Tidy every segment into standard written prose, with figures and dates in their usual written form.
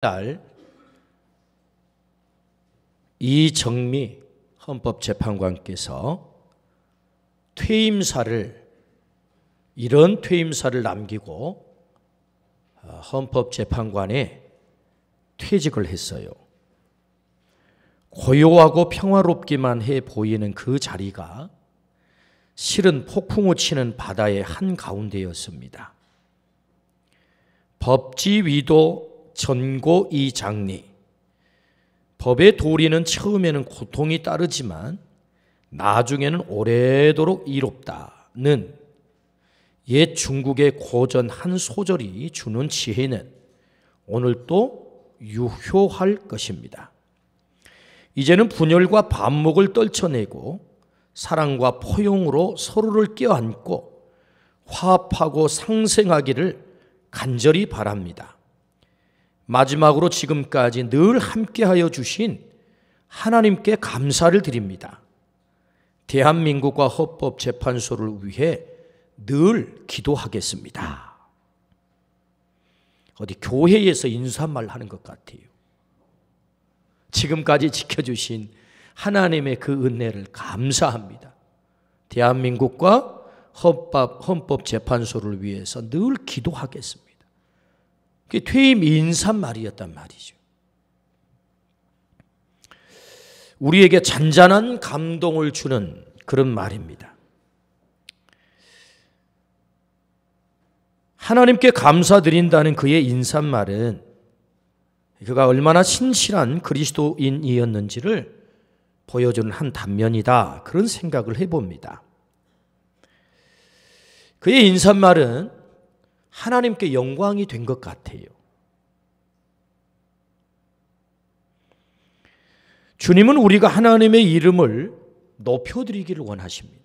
날 이정미 헌법재판관께서 이런 퇴임사를 남기고 헌법재판관에 퇴직을 했어요. 고요하고 평화롭기만 해 보이는 그 자리가 실은 폭풍우 치는 바다의 한가운데였습니다. 법지위도 전고 이장리, 법의 도리는 처음에는 고통이 따르지만 나중에는 오래도록 이롭다는 옛 중국의 고전 한 소절이 주는 지혜는 오늘 또 유효할 것입니다. 이제는 분열과 반목을 떨쳐내고 사랑과 포용으로 서로를 껴안고 화합하고 상생하기를 간절히 바랍니다. 마지막으로 지금까지 늘 함께하여 주신 하나님께 감사를 드립니다. 대한민국과 헌법재판소를 위해 늘 기도하겠습니다. 어디 교회에서 인사말 하는 것 같아요. 지금까지 지켜주신 하나님의 그 은혜를 감사합니다. 대한민국과 헌법재판소를 위해서 늘 기도하겠습니다. 그게 퇴임 인사말이었단 말이죠. 우리에게 잔잔한 감동을 주는 그런 말입니다. 하나님께 감사드린다는 그의 인사말은 그가 얼마나 신실한 그리스도인이었는지를 보여주는 한 단면이다. 그런 생각을 해봅니다. 그의 인사말은 하나님께 영광이 된 것 같아요. 주님은 우리가 하나님의 이름을 높여드리기를 원하십니다.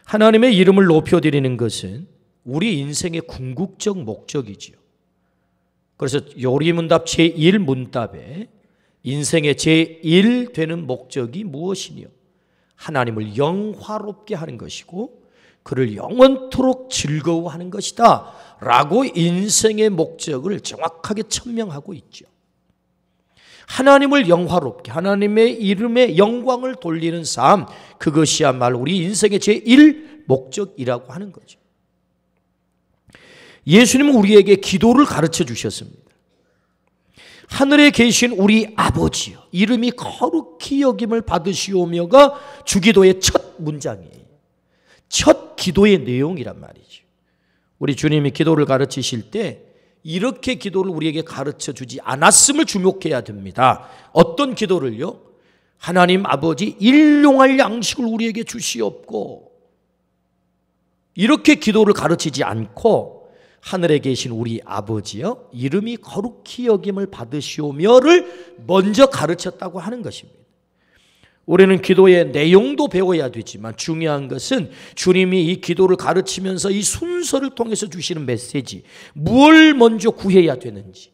하나님의 이름을 높여드리는 것은 우리 인생의 궁극적 목적이지요. 그래서 요리문답 제1문답에 인생의 제1 되는 목적이 무엇이뇨? 하나님을 영화롭게 하는 것이고 그를 영원토록 즐거워하는 것이다 라고 인생의 목적을 정확하게 천명하고 있죠. 하나님을 영화롭게 하나님의 이름에 영광을 돌리는 삶, 그것이야말로 우리 인생의 제1 목적이라고 하는 거죠. 예수님은 우리에게 기도를 가르쳐 주셨습니다. 하늘에 계신 우리 아버지여 이름이 거룩히 여김을 받으시오며가 주기도의 첫 문장이에요. 첫 기도의 내용이란 말이죠. 우리 주님이 기도를 가르치실 때 이렇게 기도를 우리에게 가르쳐 주지 않았음을 주목해야 됩니다. 어떤 기도를요? 하나님 아버지 일용할 양식을 우리에게 주시옵고, 이렇게 기도를 가르치지 않고 하늘에 계신 우리 아버지여 이름이 거룩히 여김을 받으시오며를 먼저 가르쳤다고 하는 것입니다. 우리는 기도의 내용도 배워야 되지만 중요한 것은 주님이 이 기도를 가르치면서 이 순서를 통해서 주시는 메시지, 무엇을 먼저 구해야 되는지,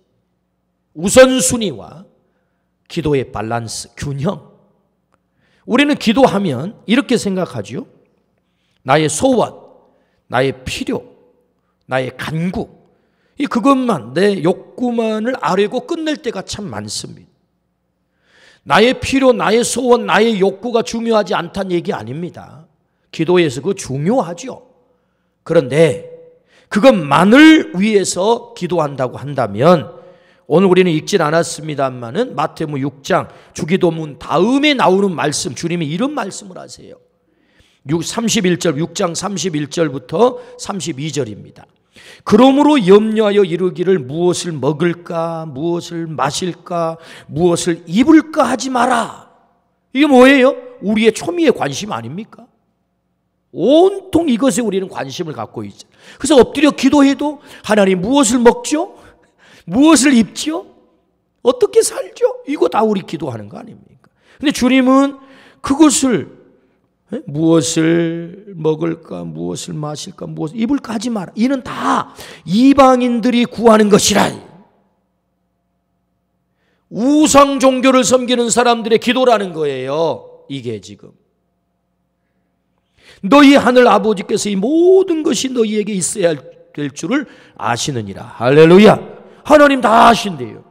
우선순위와 기도의 밸런스, 균형. 우리는 기도하면 이렇게 생각하죠. 나의 소원, 나의 필요, 나의 간구, 그것만, 내 욕구만을 아뢰고 끝낼 때가 참 많습니다. 나의 필요, 나의 소원, 나의 욕구가 중요하지 않다는 얘기 아닙니다. 기도에서 그거 중요하죠. 그런데 그것만을 위해서 기도한다고 한다면 오늘 우리는 읽진 않았습니다만은 마태복음 6장 주기도문 다음에 나오는 말씀, 주님이 이런 말씀을 하세요. 31절, 6장 31절부터 32절입니다. 그러므로 염려하여 이르기를 무엇을 먹을까, 무엇을 마실까, 무엇을 입을까 하지 마라. 이게 뭐예요? 우리의 초미의 관심 아닙니까? 온통 이것에 우리는 관심을 갖고 있죠. 그래서 엎드려 기도해도 하나님 무엇을 먹죠? 무엇을 입죠? 어떻게 살죠? 이거 다 우리 기도하는 거 아닙니까? 근데 주님은 그것을 무엇을 먹을까, 무엇을 마실까, 무엇을 입을까 하지 마라. 이는 다 이방인들이 구하는 것이라. 우상 종교를 섬기는 사람들의 기도라는 거예요. 이게 지금 너희 하늘 아버지께서 이 모든 것이 너희에게 있어야 될 줄을 아시느니라. 할렐루야. 하나님 다 하신대요.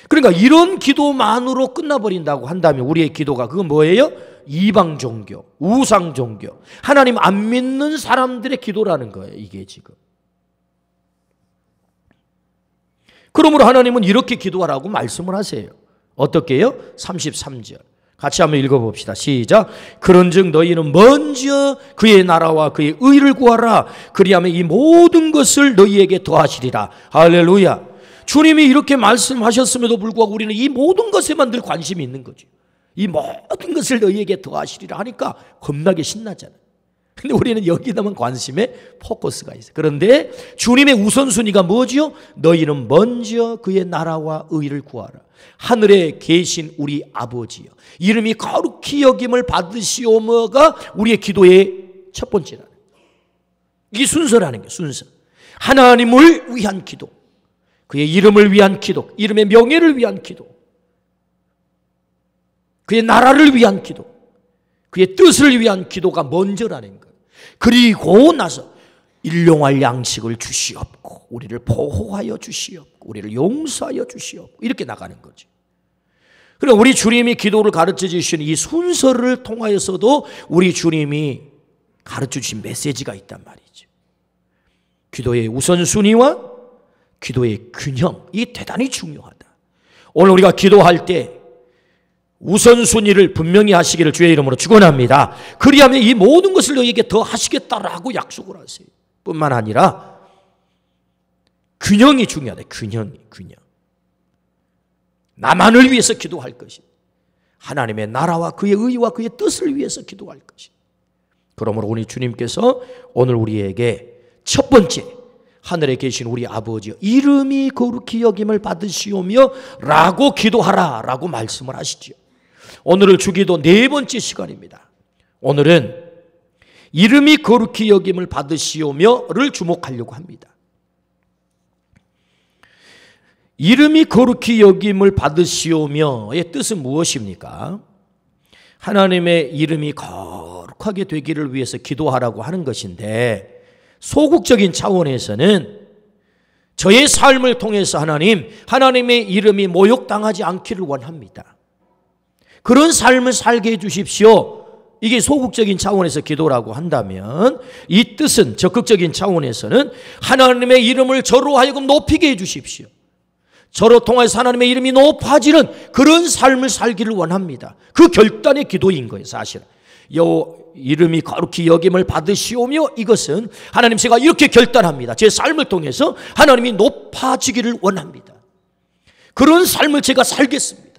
그러니까 이런 기도만으로 끝나버린다고 한다면 우리의 기도가 그건 뭐예요? 이방 종교, 우상 종교, 하나님 안 믿는 사람들의 기도라는 거예요. 이게 지금. 그러므로 하나님은 이렇게 기도하라고 말씀을 하세요. 어떻게 해요? 33절 같이 한번 읽어봅시다. 시작. 그런즉 너희는 먼저 그의 나라와 그의 의를 구하라. 그리하면 이 모든 것을 너희에게 더하시리라. 할렐루야. 주님이 이렇게 말씀하셨음에도 불구하고 우리는 이 모든 것에만 늘 관심이 있는 거죠. 이 모든 것을 너희에게 더하시리라 하니까 겁나게 신나잖아요. 근데 우리는 여기다만 관심에 포커스가 있어요. 그런데 주님의 우선순위가 뭐지요? 너희는 먼저 그의 나라와 의를 구하라. 하늘에 계신 우리 아버지여, 이름이 거룩히 여김을 받으시오며가 우리의 기도의 첫 번째라는 거예요. 이 순서라는 게 순서. 하나님을 위한 기도, 그의 이름을 위한 기도, 이름의 명예를 위한 기도, 그의 나라를 위한 기도, 그의 뜻을 위한 기도가 먼저라는 거예요. 그리고 나서 일용할 양식을 주시옵고 우리를 보호하여 주시옵고 우리를 용서하여 주시옵고 이렇게 나가는 거죠. 그럼 우리 주님이 기도를 가르쳐 주신 이 순서를 통하여서도 우리 주님이 가르쳐 주신 메시지가 있단 말이죠. 기도의 우선순위와 기도의 균형, 이 대단히 중요하다. 오늘 우리가 기도할 때 우선순위를 분명히 하시기를 주의 이름으로 축원합니다. 그리하면 이 모든 것을 너희에게 더 하시겠다라고 약속을 하세요. 뿐만 아니라 균형이 중요하다. 균형. 나만을 위해서 기도할 것이, 하나님의 나라와 그의 의와 그의 뜻을 위해서 기도할 것이. 그러므로 우리 주님께서 오늘 우리에게 첫 번째, 하늘에 계신 우리 아버지여 이름이 거룩히 여김을 받으시오며 라고 기도하라 라고 말씀을 하시죠. 오늘을 주기도 네 번째 시간입니다. 오늘은 이름이 거룩히 여김을 받으시오며를 주목하려고 합니다. 이름이 거룩히 여김을 받으시오며의 뜻은 무엇입니까? 하나님의 이름이 거룩하게 되기를 위해서 기도하라고 하는 것인데, 소극적인 차원에서는 저의 삶을 통해서 하나님의 이름이 모욕당하지 않기를 원합니다. 그런 삶을 살게 해 주십시오. 이게 소극적인 차원에서 기도라고 한다면, 이 뜻은 적극적인 차원에서는 하나님의 이름을 저로 하여금 높이게 해 주십시오. 저로 통해서 하나님의 이름이 높아지는 그런 삶을 살기를 원합니다. 그 결단의 기도인 거예요, 사실은. 이름이 거룩히 여김을 받으시오며, 이것은 하나님 제가 이렇게 결단합니다. 제 삶을 통해서 하나님이 높아지기를 원합니다. 그런 삶을 제가 살겠습니다.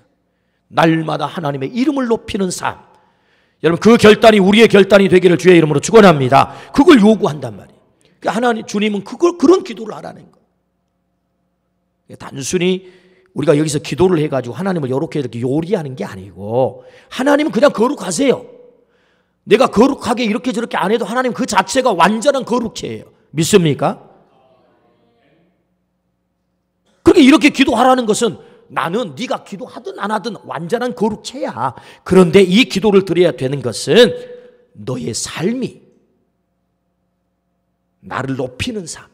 날마다 하나님의 이름을 높이는 삶. 여러분, 그 결단이 우리의 결단이 되기를 주의 이름으로 축원합니다. 그걸 요구한단 말이에요. 하나님, 주님은 그런 기도를 하라는 거예요. 단순히 우리가 여기서 기도를 해가지고 하나님을 이렇게 요리하는 게 아니고, 하나님은 그냥 거룩하세요. 내가 거룩하게 이렇게 저렇게 안 해도 하나님 그 자체가 완전한 거룩해요. 믿습니까? 그렇게 이렇게 기도하라는 것은 나는 네가 기도하든 안 하든 완전한 거룩체야. 그런데 이 기도를 드려야 되는 것은 너의 삶이 나를 높이는 삶,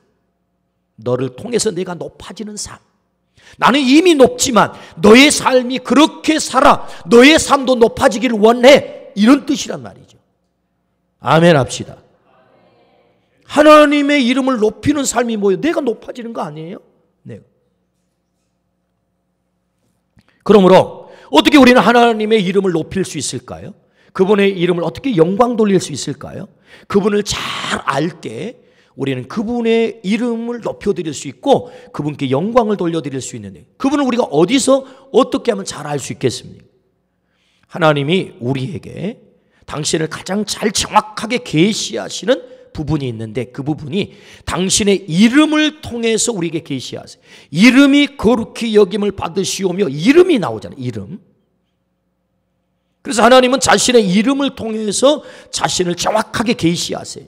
너를 통해서 내가 높아지는 삶. 나는 이미 높지만 너의 삶이 그렇게 살아, 너의 삶도 높아지기를 원해. 이런 뜻이란 말이죠. 아멘 합시다. 하나님의 이름을 높이는 삶이 뭐예요? 내가 높아지는 거 아니에요? 네. 그러므로 어떻게 우리는 하나님의 이름을 높일 수 있을까요? 그분의 이름을 어떻게 영광 돌릴 수 있을까요? 그분을 잘 알 때 우리는 그분의 이름을 높여드릴 수 있고 그분께 영광을 돌려드릴 수 있는데, 그분을 우리가 어디서 어떻게 하면 잘 알 수 있겠습니까? 하나님이 우리에게 당신을 가장 잘 정확하게 계시하시는 부분이 있는데, 그 부분이 당신의 이름을 통해서 우리에게 계시하세요. 이름이 거룩히 여김을 받으시오며, 이름이 나오잖아요. 이름. 그래서 하나님은 자신의 이름을 통해서 자신을 정확하게 계시하세요.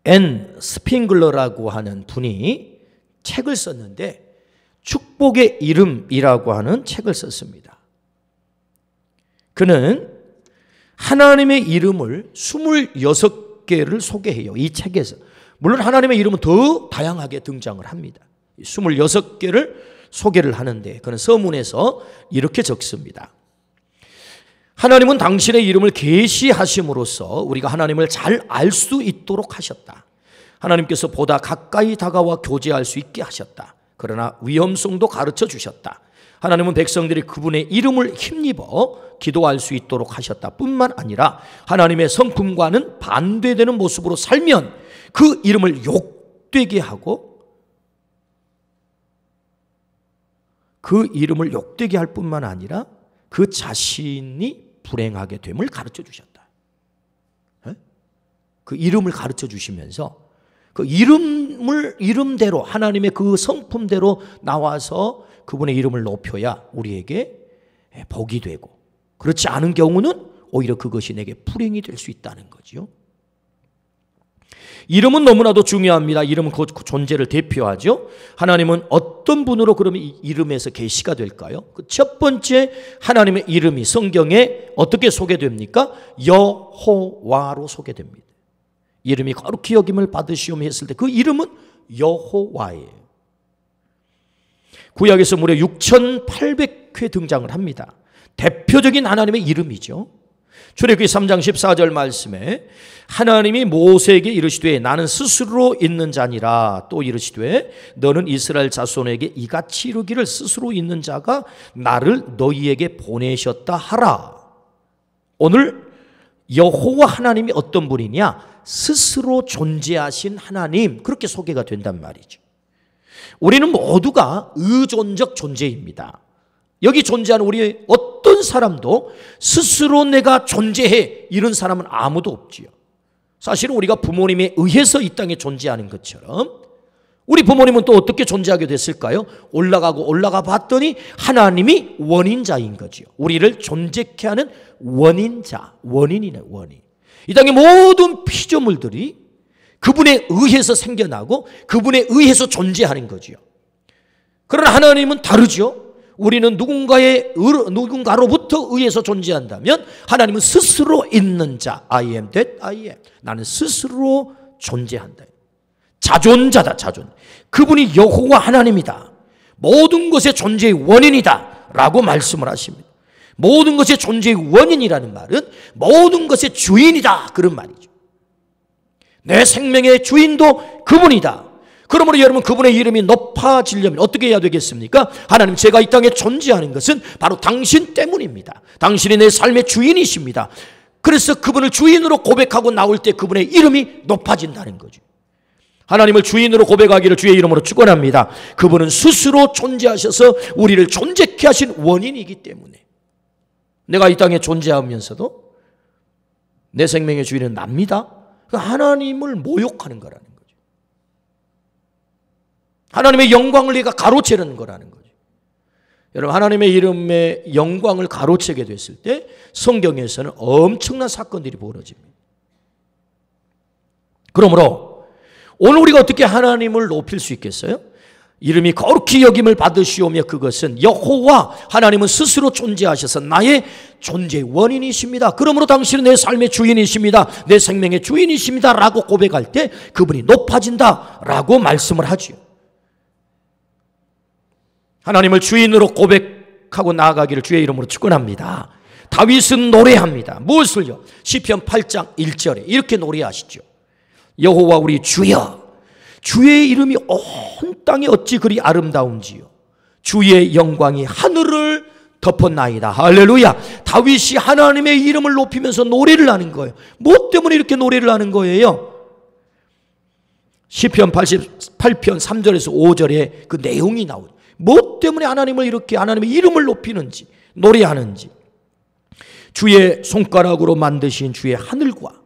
앤 스핑글러라고 하는 분이 책을 썼는데, 축복의 이름이라고 하는 책을 썼습니다. 그는 하나님의 이름을 26개를 소개해요. 이 책에서 물론 하나님의 이름은 더 다양하게 등장을 합니다. 26개를 소개를 하는데 그는 서문에서 이렇게 적습니다. 하나님은 당신의 이름을 계시하심으로써 우리가 하나님을 잘 알 수 있도록 하셨다. 하나님께서 보다 가까이 다가와 교제할 수 있게 하셨다. 그러나 위험성도 가르쳐 주셨다. 하나님은 백성들이 그분의 이름을 힘입어 기도할 수 있도록 하셨다 뿐만 아니라 하나님의 성품과는 반대되는 모습으로 살면 그 이름을 욕되게 하고 그 이름을 욕되게 할 뿐만 아니라 그 자신이 불행하게 됨을 가르쳐 주셨다. 그 이름을 가르쳐 주시면서 그 이름대로 하나님의 그 성품대로 나와서 그분의 이름을 높여야 우리에게 복이 되고, 그렇지 않은 경우는 오히려 그것이 내게 불행이 될 수 있다는 거죠. 이름은 너무나도 중요합니다. 이름은 그 존재를 대표하죠. 하나님은 어떤 분으로 그러면 이 이름에서 계시가 될까요? 그 첫 번째 하나님의 이름이 성경에 어떻게 소개됩니까? 여호와로 소개됩니다. 이름이 거룩히 여김을 받으시오며 했을 때 그 이름은 여호와예요. 구약에서 무려 6,800회 등장을 합니다. 대표적인 하나님의 이름이죠. 출애굽기 3장 14절 말씀에 하나님이 모세에게 이르시되 나는 스스로 있는 자니라. 또 이르시되 너는 이스라엘 자손에게 이같이 이르기를 스스로 있는 자가 나를 너희에게 보내셨다 하라. 오늘 여호와 하나님이 어떤 분이냐? 스스로 존재하신 하나님, 그렇게 소개가 된단 말이죠. 우리는 모두가 의존적 존재입니다. 여기 존재하는 우리 어떤 사람도 스스로 내가 존재해 이런 사람은 아무도 없지요. 사실은 우리가 부모님에 의해서 이 땅에 존재하는 것처럼 우리 부모님은 또 어떻게 존재하게 됐을까요? 올라가 봤더니 하나님이 원인자인 거죠. 우리를 존재케 하는 원인자, 원인이네, 원인. 이 땅의 모든 피조물들이 그분에 의해서 생겨나고 그분에 의해서 존재하는 거죠. 그러나 하나님은 다르죠. 우리는 누군가로부터 의해서 존재한다면 하나님은 스스로 있는 자, I am that I am. 나는 스스로 존재한다. 자존자다, 자존. 그분이 여호와 하나님이다. 모든 것의 존재의 원인이다 라고 말씀을 하십니다. 모든 것의 존재의 원인이라는 말은 모든 것의 주인이다, 그런 말이죠. 내 생명의 주인도 그분이다. 그러므로 여러분, 그분의 이름이 높아지려면 어떻게 해야 되겠습니까? 하나님, 제가 이 땅에 존재하는 것은 바로 당신 때문입니다. 당신이 내 삶의 주인이십니다. 그래서 그분을 주인으로 고백하고 나올 때 그분의 이름이 높아진다는 거죠. 하나님을 주인으로 고백하기를 주의 이름으로 축원합니다. 그분은 스스로 존재하셔서 우리를 존재케 하신 원인이기 때문에 내가 이 땅에 존재하면서도 내 생명의 주인은 납니다. 하나님을 모욕하는 거라는 거죠. 하나님의 영광을 내가 가로채는 거라는 거죠. 여러분, 하나님의 이름의 영광을 가로채게 됐을 때 성경에서는 엄청난 사건들이 벌어집니다. 그러므로 오늘 우리가 어떻게 하나님을 높일 수 있겠어요? 이름이 거룩히 여김을 받으시오며 그것은 여호와 하나님은 스스로 존재하셔서 나의 존재의 원인이십니다. 그러므로 당신은 내 삶의 주인이십니다. 내 생명의 주인이십니다 라고 고백할 때 그분이 높아진다 라고 말씀을 하죠. 하나님을 주인으로 고백하고 나아가기를 주의 이름으로 축원합니다. 다윗은 노래합니다. 무엇을요? 시편 8장 1절에 이렇게 노래하시죠. 여호와 우리 주여, 주의 이름이 온 땅에 어찌 그리 아름다운지요. 주의 영광이 하늘을 덮었나이다. 할렐루야. 다윗이 하나님의 이름을 높이면서 노래를 하는 거예요. 뭐 때문에 이렇게 노래를 하는 거예요? 시편 88편 3절에서 5절에 그 내용이 나오죠. 뭐 때문에 하나님을 이렇게 하나님의 이름을 높이는지 노래하는지. 주의 손가락으로 만드신 주의 하늘과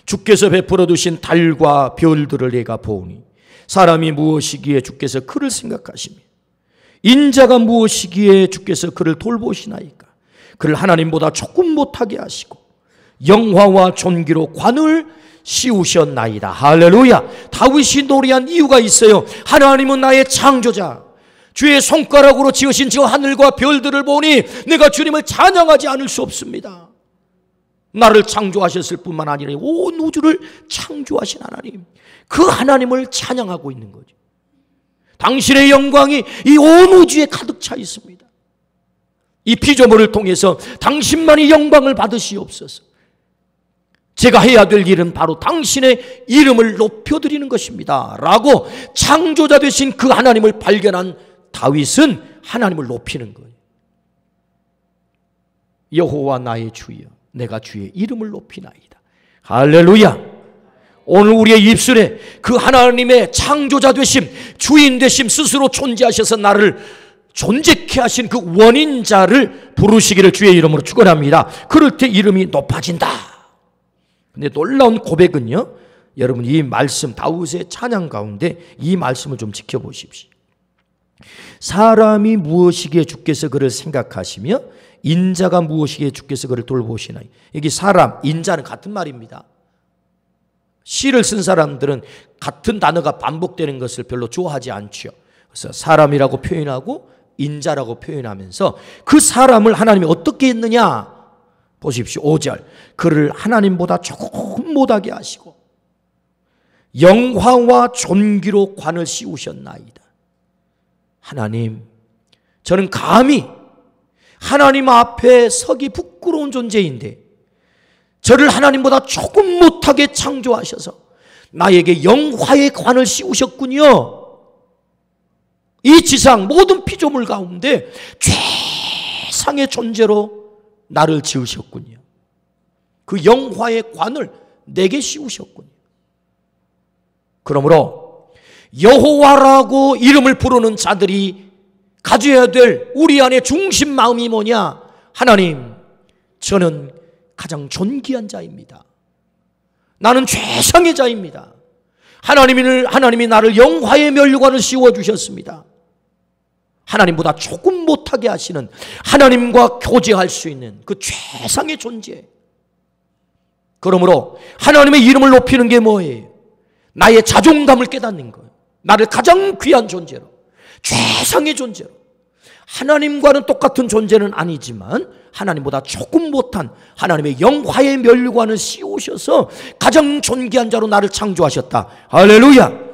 주께서 베풀어 두신 달과 별들을 내가 보오니 사람이 무엇이기에 주께서 그를 생각하시며 인자가 무엇이기에 주께서 그를 돌보시나이까. 그를 하나님보다 조금 못하게 하시고 영화와 존귀로 관을 씌우셨나이다. 할렐루야. 다윗이 노래한 이유가 있어요. 하나님은 나의 창조자, 주의 손가락으로 지으신 저 하늘과 별들을 보니 내가 주님을 찬양하지 않을 수 없습니다. 나를 창조하셨을 뿐만 아니라 온 우주를 창조하신 하나님, 그 하나님을 찬양하고 있는 거죠. 당신의 영광이 이 온 우주에 가득 차 있습니다. 이 피조물을 통해서 당신만이 영광을 받으시옵소서. 제가 해야 될 일은 바로 당신의 이름을 높여드리는 것입니다 라고 창조자 되신 그 하나님을 발견한 다윗은 하나님을 높이는 거예요. 여호와 나의 주여, 내가 주의 이름을 높이나이다. 할렐루야. 오늘 우리의 입술에 그 하나님의 창조자 되심, 주인 되심, 스스로 존재하셔서 나를 존재케 하신 그 원인자를 부르시기를 주의 이름으로 축원합니다. 그럴 때 이름이 높아진다. 근데 놀라운 고백은요, 여러분 이 말씀, 다윗의 찬양 가운데 이 말씀을 좀 지켜보십시오. 사람이 무엇이기에 주께서 그를 생각하시며 인자가 무엇이기에 주께서 그를 돌보시나요? 여기 사람, 인자는 같은 말입니다. 시를 쓴 사람들은 같은 단어가 반복되는 것을 별로 좋아하지 않죠. 그래서 사람이라고 표현하고 인자라고 표현하면서 그 사람을 하나님이 어떻게 했느냐? 보십시오. 5절. 그를 하나님보다 조금 못하게 하시고 영화와 존귀로 관을 씌우셨나이다. 하나님, 저는 감히 하나님 앞에 서기 부끄러운 존재인데 저를 하나님보다 조금 못하게 창조하셔서 나에게 영화의 관을 씌우셨군요. 이 지상 모든 피조물 가운데 최상의 존재로 나를 지으셨군요. 그 영화의 관을 내게 씌우셨군요. 그러므로 여호와라고 이름을 부르는 자들이 가져야 될 우리 안의 중심 마음이 뭐냐? 하나님, 저는 가장 존귀한 자입니다. 나는 최상의 자입니다. 하나님이 나를 영화의 면류관을 씌워주셨습니다. 하나님보다 조금 못하게 하시는, 하나님과 교제할 수 있는 그 최상의 존재. 그러므로 하나님의 이름을 높이는 게 뭐예요? 나의 자존감을 깨닫는 거예요. 나를 가장 귀한 존재로, 최상의 존재로. 하나님과는 똑같은 존재는 아니지만 하나님보다 조금 못한 하나님의 영화의 면류관을 씌우셔서 가장 존귀한 자로 나를 창조하셨다. 할렐루야.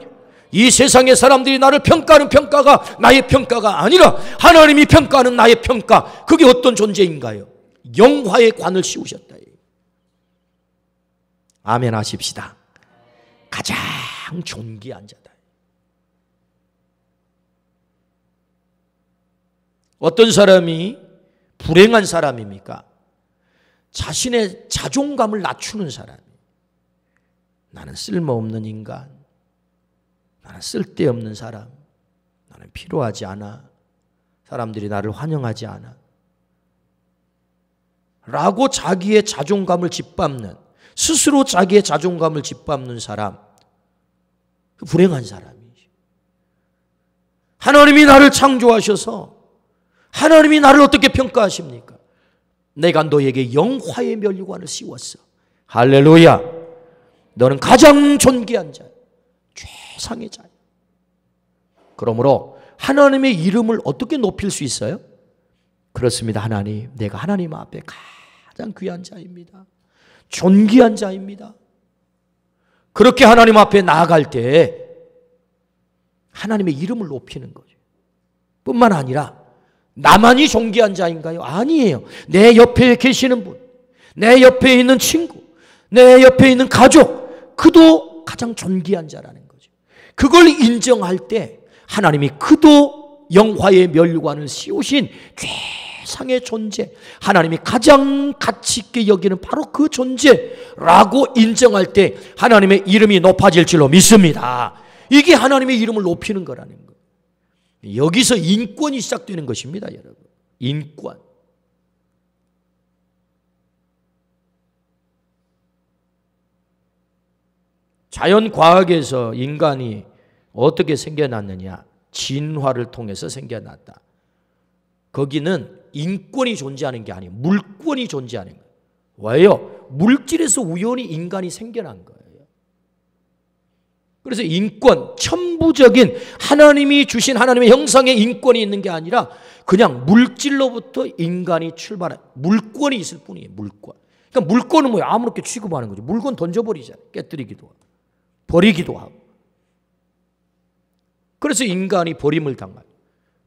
이 세상의 사람들이 나를 평가하는 평가가 나의 평가가 아니라 하나님이 평가하는 나의 평가, 그게 어떤 존재인가요? 영화의 관을 씌우셨다. 아멘 하십시다. 가장 존귀한 자다. 어떤 사람이 불행한 사람입니까? 자신의 자존감을 낮추는 사람. 나는 쓸모없는 인간, 나는 쓸데없는 사람, 나는 필요하지 않아, 사람들이 나를 환영하지 않아 라고 자기의 자존감을 짓밟는, 스스로 자기의 자존감을 짓밟는 사람, 불행한 사람이죠. 하나님이 나를 창조하셔서 하나님이 나를 어떻게 평가하십니까? 내가 너에게 영화의 면류관을 씌웠어. 할렐루야. 너는 가장 존귀한 자야, 최상의 자야. 그러므로 하나님의 이름을 어떻게 높일 수 있어요? 그렇습니다. 하나님, 내가 하나님 앞에 가장 귀한 자입니다. 존귀한 자입니다. 그렇게 하나님 앞에 나아갈 때 하나님의 이름을 높이는 거죠. 뿐만 아니라 나만이 존귀한 자인가요? 아니에요. 내 옆에 계시는 분, 내 옆에 있는 친구, 내 옆에 있는 가족, 그도 가장 존귀한 자라는 거죠. 그걸 인정할 때 하나님이 그도 영화의 면류관을 씌우신 최상의 존재, 하나님이 가장 가치 있게 여기는 바로 그 존재라고 인정할 때 하나님의 이름이 높아질 줄로 믿습니다. 이게 하나님의 이름을 높이는 거라는 거예요. 여기서 인권이 시작되는 것입니다, 여러분. 인권. 자연과학에서 인간이 어떻게 생겨났느냐? 진화를 통해서 생겨났다. 거기는 인권이 존재하는 게 아니에요. 물권이 존재하는 거예요. 왜요? 물질에서 우연히 인간이 생겨난 거예요. 그래서 인권, 천부적인 하나님이 주신 하나님의 형상의 인권이 있는 게 아니라 그냥 물질로부터 인간이 출발한 물권이 있을 뿐이에요. 물권. 그러니까 물건은 뭐야? 아무렇게 취급하는 거죠. 물건 던져버리잖아요. 깨뜨리기도 하고 버리기도 하고. 그래서 인간이 버림을 당하죠.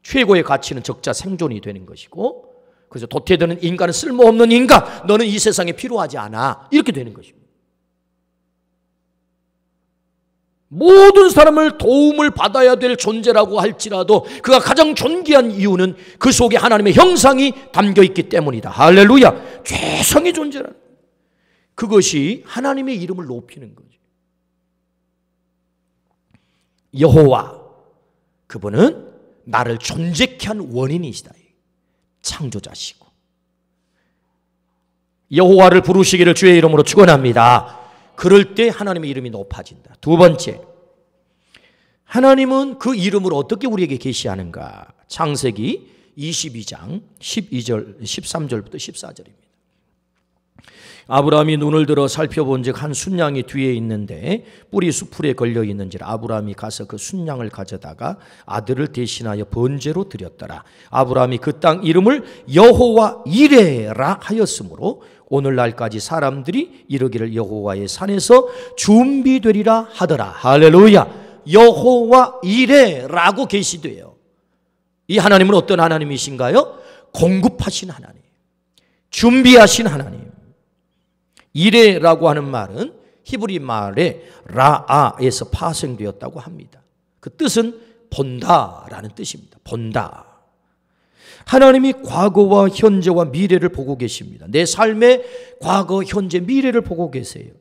최고의 가치는 적자 생존이 되는 것이고, 그래서 도태되는 인간은 쓸모없는 인간, 너는 이 세상에 필요하지 않아, 이렇게 되는 것입니다. 모든 사람을 도움을 받아야 될 존재라고 할지라도 그가 가장 존귀한 이유는 그 속에 하나님의 형상이 담겨 있기 때문이다. 할렐루야. 최상의 존재라는 거예요. 그것이 하나님의 이름을 높이는 거죠. 여호와, 그분은 나를 존재케 한 원인이시다. 창조자시고. 여호와를 부르시기를 주의 이름으로 축원합니다. 그럴 때 하나님의 이름이 높아진다. 두 번째, 하나님은 그 이름을 어떻게 우리에게 계시하는가? 창세기 22장 13절부터 14절입니다. 아브라함이 눈을 들어 살펴본즉 한 순양이 뒤에 있는데 뿔이 수풀에 걸려 있는지라 아브라함이 가서 그 순양을 가져다가 아들을 대신하여 번제로 드렸더라. 아브라함이 그 땅 이름을 여호와 이레라 하였으므로 오늘날까지 사람들이 이르기를 여호와의 산에서 준비되리라 하더라. 할렐루야. 여호와 이레라고 계시되요. 이 하나님은 어떤 하나님이신가요? 공급하신 하나님, 준비하신 하나님. 이레라고 하는 말은 히브리 말의 라아에서 파생되었다고 합니다. 그 뜻은 본다라는 뜻입니다. 본다. 하나님이 과거와 현재와 미래를 보고 계십니다. 내 삶의 과거, 현재, 미래를 보고 계세요.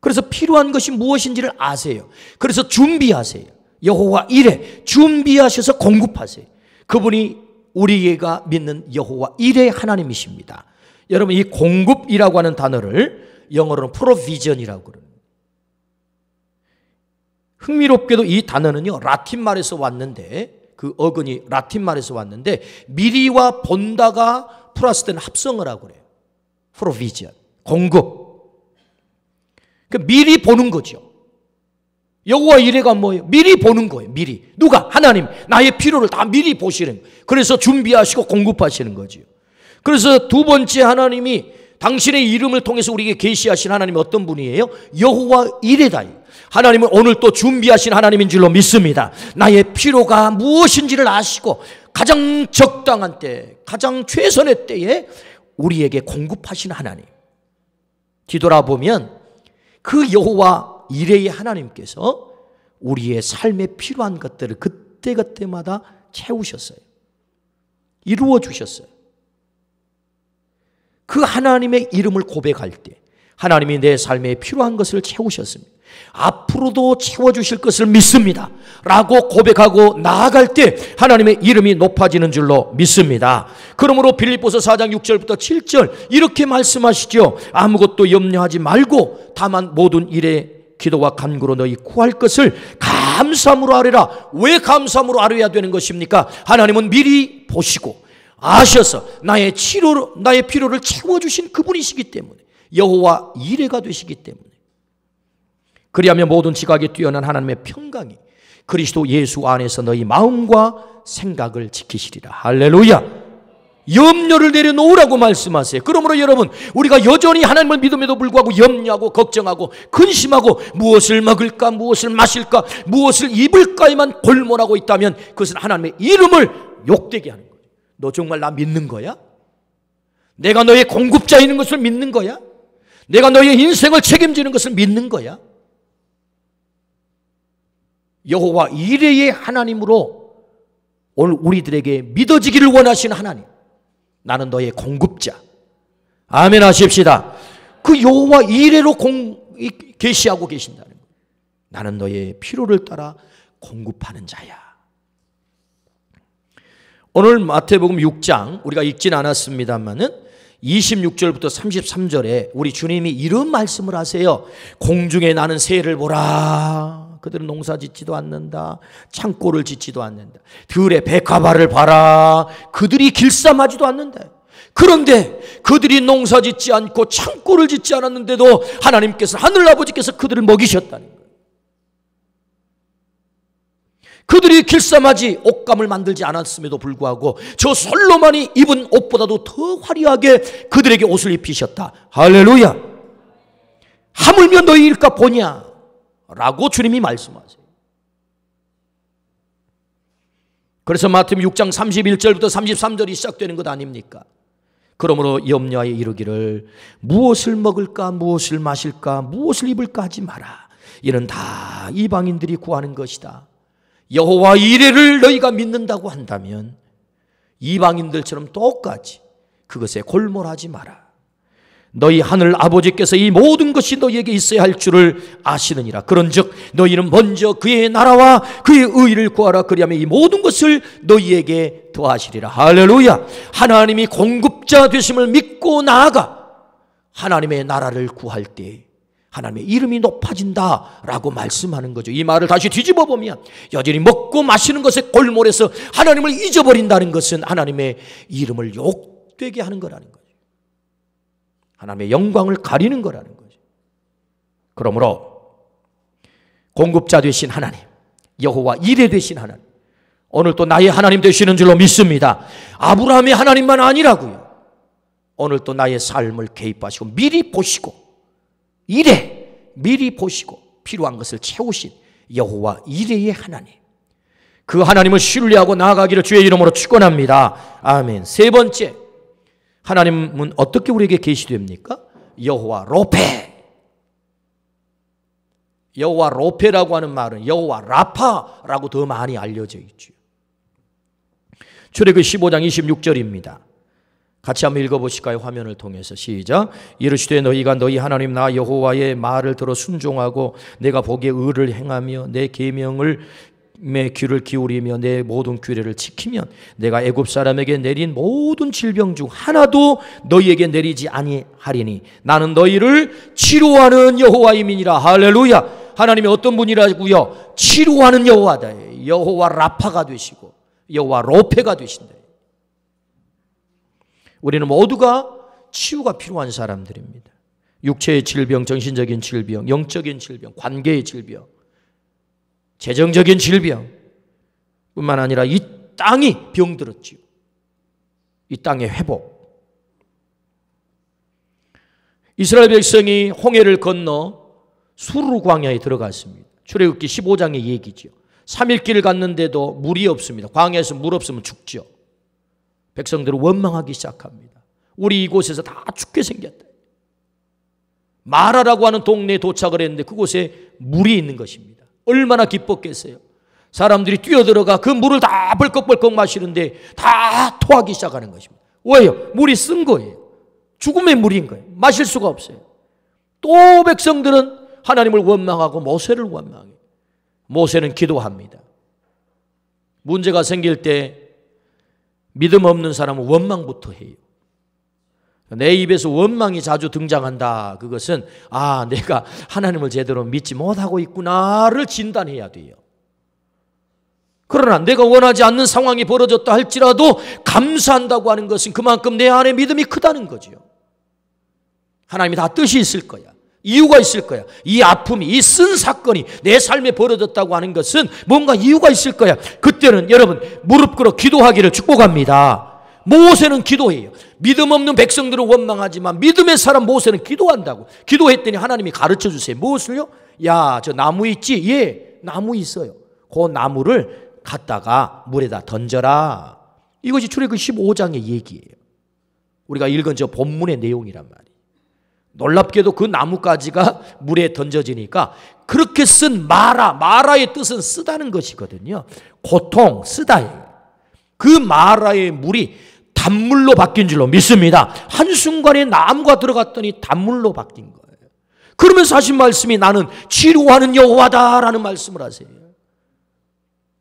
그래서 필요한 것이 무엇인지를 아세요. 그래서 준비하세요. 여호와 이레, 준비하셔서 공급하세요. 그분이 우리가 믿는 여호와 이레 하나님이십니다. 여러분, 이 공급이라고 하는 단어를 영어로는 provision이라고 그래요. 흥미롭게도 이 단어는요, 라틴 말에서 왔는데, 그 어근이 라틴 말에서 왔는데 미리와 본다가 플러스된 합성을 하고 그래요. provision, 공급. 그러니까 미리 보는 거죠. 여호와 이레가 뭐예요? 미리 보는 거예요. 미리. 누가? 하나님. 나의 필요를 다 미리 보시는 거예요. 그래서 준비하시고 공급하시는 거죠. 그래서 두 번째 하나님이 당신의 이름을 통해서 우리에게 계시하신 하나님이 어떤 분이에요? 여호와 이레다. 하나님은 오늘 또 준비하신 하나님인 줄로 믿습니다. 나의 필요가 무엇인지를 아시고 가장 적당한 때, 가장 최선의 때에 우리에게 공급하신 하나님. 뒤돌아보면 그 여호와 이레의 하나님께서 우리의 삶에 필요한 것들을 그때그때마다 채우셨어요. 이루어 주셨어요. 그 하나님의 이름을 고백할 때 하나님이 내 삶에 필요한 것을 채우셨습니다. 앞으로도 채워주실 것을 믿습니다 라고 고백하고 나아갈 때 하나님의 이름이 높아지는 줄로 믿습니다. 그러므로 빌립보서 4장 6절부터 7절 이렇게 말씀하시죠. 아무것도 염려하지 말고 다만 모든 일에 기도와 간구로 너희 구할 것을 감사함으로 아뢰라. 왜 감사함으로 아뢰야 되는 것입니까? 하나님은 미리 보시고 아셔서 나의 필요를 채워주신 그분이시기 때문에, 여호와 이레가 되시기 때문에, 그리하면 모든 지각에 뛰어난 하나님의 평강이 그리스도 예수 안에서 너희 마음과 생각을 지키시리라. 할렐루야. 염려를 내려놓으라고 말씀하세요. 그러므로 여러분, 우리가 여전히 하나님을 믿음에도 불구하고 염려하고 걱정하고 근심하고 무엇을 먹을까, 무엇을 마실까, 무엇을 입을까에만 골몰하고 있다면 그것은 하나님의 이름을 욕되게 하는 거예요. 너 정말 나 믿는 거야? 내가 너의 공급자인 것을 믿는 거야? 내가 너의 인생을 책임지는 것을 믿는 거야? 여호와 이레의 하나님으로 오늘 우리들에게 믿어지기를 원하시는 하나님, 나는 너의 공급자. 아멘 하십시다. 그 여호와 이레로 계시하고 계신다는 거예요. 나는 너의 필요를 따라 공급하는 자야. 오늘 마태복음 6장 우리가 읽진 않았습니다만은 26절부터 33절에 우리 주님이 이런 말씀을 하세요. 공중에 나는 새를 보라. 그들은 농사 짓지도 않는다. 창고를 짓지도 않는다. 들의 백합화를 봐라. 그들이 길쌈하지도 않는다. 그런데 그들이 농사 짓지 않고 창고를 짓지 않았는데도 하나님께서, 하늘아버지께서 그들을 먹이셨다는 거예요. 그들이 길쌈아지 옷감을 만들지 않았음에도 불구하고 저 솔로몬이 입은 옷보다도 더 화려하게 그들에게 옷을 입히셨다. 할렐루야. 하물며 너희 일까 보냐 라고 주님이 말씀하세요. 그래서 마태복음 6장 31절부터 33절이 시작되는 것 아닙니까? 그러므로 염려하여 이르기를 무엇을 먹을까 무엇을 마실까 무엇을 입을까 하지 마라. 이는 다 이방인들이 구하는 것이다. 여호와 이레를 너희가 믿는다고 한다면 이방인들처럼 똑같이 그것에 골몰하지 마라. 너희 하늘 아버지께서 이 모든 것이 너희에게 있어야 할 줄을 아시느니라. 그런즉 너희는 먼저 그의 나라와 그의 의를 구하라. 그리하면 이 모든 것을 너희에게 더하시리라. 할렐루야. 하나님이 공급자 되심을 믿고 나아가 하나님의 나라를 구할 때 하나님의 이름이 높아진다라고 말씀하는 거죠. 이 말을 다시 뒤집어 보면 여전히 먹고 마시는 것에 골몰해서 하나님을 잊어버린다는 것은 하나님의 이름을 욕되게 하는 거라는 거죠. 하나님의 영광을 가리는 거라는 거죠. 그러므로 공급자 되신 하나님, 여호와 이레 되신 하나님, 오늘 또 나의 하나님 되시는 줄로 믿습니다. 아브라함의 하나님만 아니라고요. 오늘 또 나의 삶을 개입하시고 미리 보시고 이레 미리 보시고 필요한 것을 채우신 여호와 이레의 하나님, 그 하나님을 신뢰하고 나아가기를 주의 이름으로 축원합니다. 아멘. 세 번째, 하나님은 어떻게 우리에게 계시됩니까? 여호와 로페. 여호와 로페라고 하는 말은 여호와 라파라고 더 많이 알려져 있죠. 출애굽기 15장 26절입니다. 같이 한번 읽어보실까요? 화면을 통해서 시작. 이르시되 너희가 너희 하나님 나 여호와의 말을 들어 순종하고 내가 보기에 의를 행하며 내 계명을 내 귀를 기울이며 내 모든 규례를 지키면 내가 애굽 사람에게 내린 모든 질병 중 하나도 너희에게 내리지 아니하리니 나는 너희를 치료하는 여호와임이니라. 할렐루야. 하나님이 어떤 분이라고요? 치료하는 여호와다. 여호와 라파가 되시고 여호와 로페가 되신다. 우리는 모두가 치유가 필요한 사람들입니다. 육체의 질병, 정신적인 질병, 영적인 질병, 관계의 질병, 재정적인 질병 뿐만 아니라 이 땅이 병들었지요. 이 땅의 회복. 이스라엘 백성이 홍해를 건너 수르 광야에 들어갔습니다. 출애굽기 15장의 얘기죠. 3일 길을 갔는데도 물이 없습니다. 광야에서 물 없으면 죽죠. 백성들은 원망하기 시작합니다. 우리 이곳에서 다 죽게 생겼다. 마라라고 하는 동네에 도착을 했는데 그곳에 물이 있는 것입니다. 얼마나 기뻤겠어요. 사람들이 뛰어들어가 그 물을 다 벌컥벌컥 마시는데 다 토하기 시작하는 것입니다. 왜요? 물이 쓴 거예요. 죽음의 물인 거예요. 마실 수가 없어요. 또 백성들은 하나님을 원망하고 모세를 원망해요. 모세는 기도합니다. 문제가 생길 때 믿음 없는 사람은 원망부터 해요. 내 입에서 원망이 자주 등장한다. 그것은 내가 하나님을 제대로 믿지 못하고 있구나를 진단해야 돼요. 그러나 내가 원하지 않는 상황이 벌어졌다 할지라도 감사한다고 하는 것은 그만큼 내 안에 믿음이 크다는 거죠. 하나님이 다 뜻이 있을 거야. 이유가 있을 거야. 이 아픔이, 이 쓴 사건이 내 삶에 벌어졌다고 하는 것은 뭔가 이유가 있을 거야. 그때는 여러분 무릎 꿇어 기도하기를 축복합니다. 모세는 기도해요. 믿음 없는 백성들은 원망하지만 믿음의 사람 모세는 기도한다고. 기도했더니 하나님이 가르쳐 주세요. 무엇을요? 야, 저 나무 있지? 예, 나무 있어요. 그 나무를 갖다가 물에다 던져라. 이것이 출애굽기 15장의 얘기예요. 우리가 읽은 저 본문의 내용이란 말이에요. 놀랍게도 그 나뭇가지가 물에 던져지니까 그렇게 쓴 마라의 뜻은 쓰다는 것이거든요. 고통, 쓰다예요. 그 마라의 물이 단물로 바뀐 줄로 믿습니다. 한순간에 나무가 들어갔더니 단물로 바뀐 거예요. 그러면서 하신 말씀이 나는 치료하는 여호와다라는 말씀을 하세요.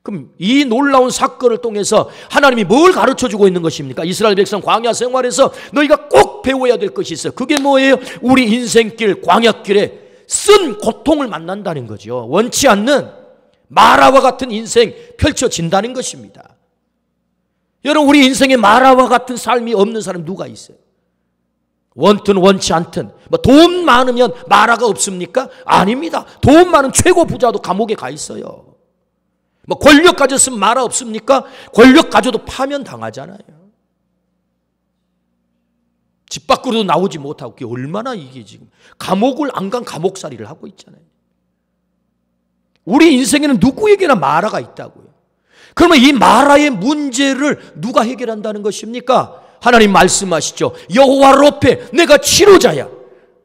그럼 이 놀라운 사건을 통해서 하나님이 뭘 가르쳐주고 있는 것입니까? 이스라엘 백성 광야 생활에서 너희가 꼭 배워야 될 것이 있어요. 그게 뭐예요? 우리 인생길, 광야길에 쓴 고통을 만난다는 거죠. 원치 않는 마라와 같은 인생 펼쳐진다는 것입니다. 여러분, 우리 인생에 마라와 같은 삶이 없는 사람 누가 있어요? 원든 원치 않든 돈 많으면 마라가 없습니까? 아닙니다. 돈 많은 최고 부자도 감옥에 가 있어요. 뭐 권력 가졌으면 말 없습니까? 권력 가져도 파면 당하잖아요. 집 밖으로도 나오지 못하고 그게 얼마나 이게 지금 감옥을 안 간 감옥살이를 하고 있잖아요. 우리 인생에는 누구에게나 마라가 있다고요. 그러면 이 마라의 문제를 누가 해결한다는 것입니까? 하나님 말씀하시죠. 여호와 로페, 내가 치료자야.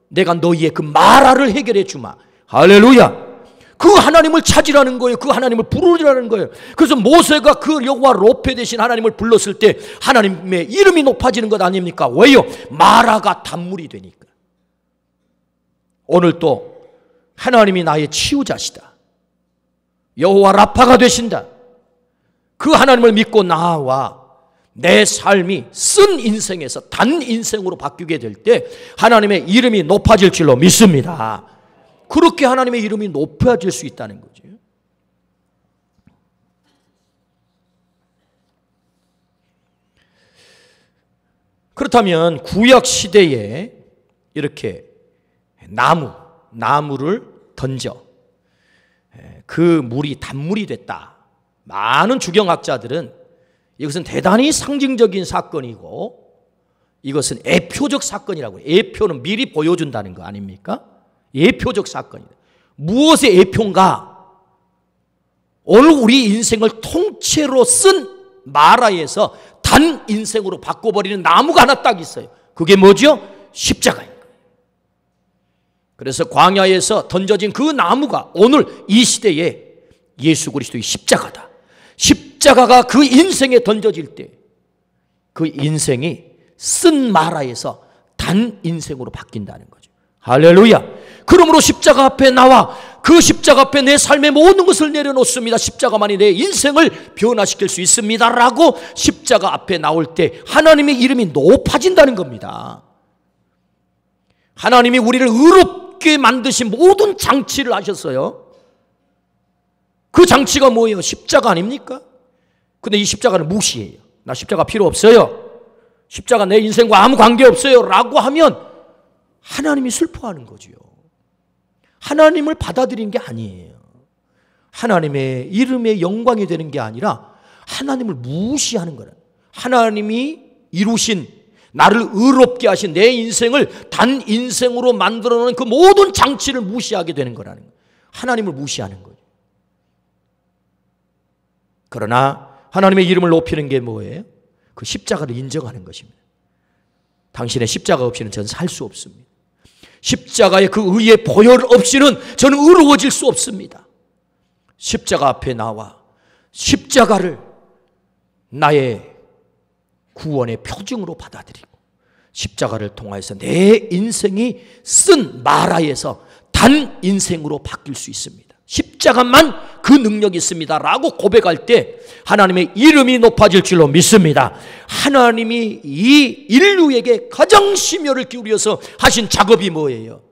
내가 너희의 그 마라를 해결해 주마. 할렐루야. 그 하나님을 찾으라는 거예요. 그 하나님을 부르라는 거예요. 그래서 모세가 그 여호와 로페 대신 하나님을 불렀을 때 하나님의 이름이 높아지는 것 아닙니까? 왜요? 마라가 단물이 되니까. 오늘 또 하나님이 나의 치유자시다. 여호와 라파가 되신다. 그 하나님을 믿고 나와 내 삶이 쓴 인생에서 단 인생으로 바뀌게 될 때 하나님의 이름이 높아질 줄로 믿습니다. 그렇게 하나님의 이름이 높아질 수 있다는 거죠. 그렇다면 구약 시대에 이렇게 나무를 던져 그 물이 단물이 됐다. 많은 주경학자들은 이것은 대단히 상징적인 사건이고 이것은 예표적 사건이라고 해요. 예표는 미리 보여준다는 거 아닙니까? 예표적 사건이다. 무엇의 예표인가? 오늘 우리 인생을 통째로 쓴 마라에서 단 인생으로 바꿔버리는 나무가 하나 딱 있어요. 그게 뭐죠? 십자가예요. 그래서 광야에서 던져진 그 나무가 오늘 이 시대에 예수 그리스도의 십자가다. 십자가가 그 인생에 던져질 때 그 인생이 쓴 마라에서 단 인생으로 바뀐다는 거죠. 할렐루야. 그러므로 십자가 앞에 나와 그 십자가 앞에 내 삶의 모든 것을 내려놓습니다. 십자가만이 내 인생을 변화시킬 수 있습니다. 라고 십자가 앞에 나올 때 하나님의 이름이 높아진다는 겁니다. 하나님이 우리를 의롭게 만드신 모든 장치를 하셨어요. 그 장치가 뭐예요? 십자가 아닙니까? 근데 이 십자가를 무시해요. 나 십자가 필요 없어요. 십자가 내 인생과 아무 관계 없어요. 라고 하면 하나님이 슬퍼하는 거죠. 하나님을 받아들이는 게 아니에요. 하나님의 이름의 영광이 되는 게 아니라 하나님을 무시하는 거라. 하나님이 이루신 나를 의롭게 하신 내 인생을 단 인생으로 만들어 놓은 그 모든 장치를 무시하게 되는 거라는 거예요. 하나님을 무시하는 거예요. 그러나 하나님의 이름을 높이는 게 뭐예요? 그 십자가를 인정하는 것입니다. 당신의 십자가 없이는 저는 살 수 없습니다. 십자가의 그 의의 보혈 없이는 저는 의로워질 수 없습니다. 십자가 앞에 나와 십자가를 나의 구원의 표징으로 받아들이고 십자가를 통하여서 내 인생이 쓴 마라에서 단 인생으로 바뀔 수 있습니다. 십자가만 그 능력이 있습니다. 라고 고백할 때 하나님의 이름이 높아질 줄로 믿습니다. 하나님이 이 인류에게 가장 심혈을 기울여서 하신 작업이 뭐예요?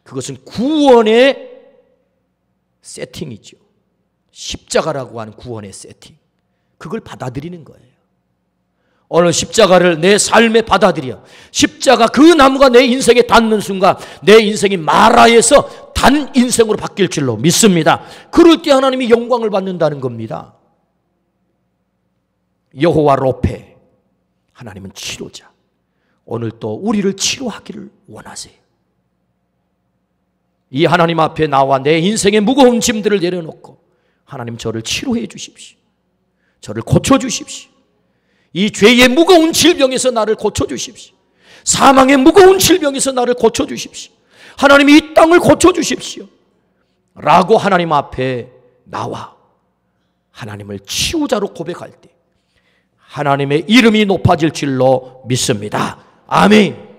그것은 구원의 세팅이죠. 십자가라고 하는 구원의 세팅. 그걸 받아들이는 거예요. 오늘 십자가를 내 삶에 받아들여 십자가 그 나무가 내 인생에 닿는 순간 내 인생이 마라에서 단 인생으로 바뀔 줄로 믿습니다. 그럴 때 하나님이 영광을 받는다는 겁니다. 여호와 로페, 하나님은 치료자. 오늘 또 우리를 치료하기를 원하세요. 이 하나님 앞에 나와 내 인생의 무거운 짐들을 내려놓고 하나님 저를 치료해 주십시오. 저를 고쳐주십시오. 이 죄의 무거운 질병에서 나를 고쳐주십시오. 사망의 무거운 질병에서 나를 고쳐주십시오. 하나님이 이 땅을 고쳐주십시오. 라고 하나님 앞에 나와 하나님을 치유자로 고백할 때 하나님의 이름이 높아질 줄로 믿습니다. 아멘.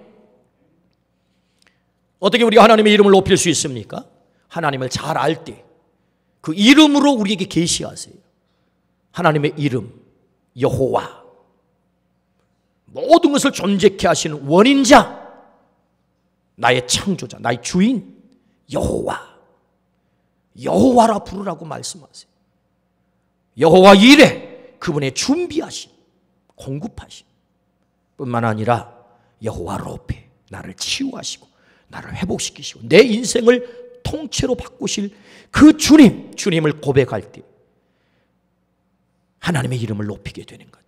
어떻게 우리가 하나님의 이름을 높일 수 있습니까? 하나님을 잘 알 때 그 이름으로 우리에게 계시하세요. 하나님의 이름 여호와, 모든 것을 존재케 하시는 원인자, 나의 창조자, 나의 주인 여호와, 여호와라 부르라고 말씀하세요. 여호와 이레, 그분의 준비하심, 공급하심 뿐만 아니라 여호와 로페, 나를 치유하시고 나를 회복시키시고 내 인생을 통째로 바꾸실 그 주님을 고백할 때 하나님의 이름을 높이게 되는 거다.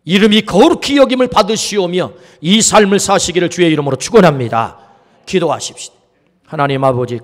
이름이 거룩히 여김을 받으시오며 이 삶을 사시기를 주의 이름으로 축원합니다. 기도하십시다. 하나님 아버지,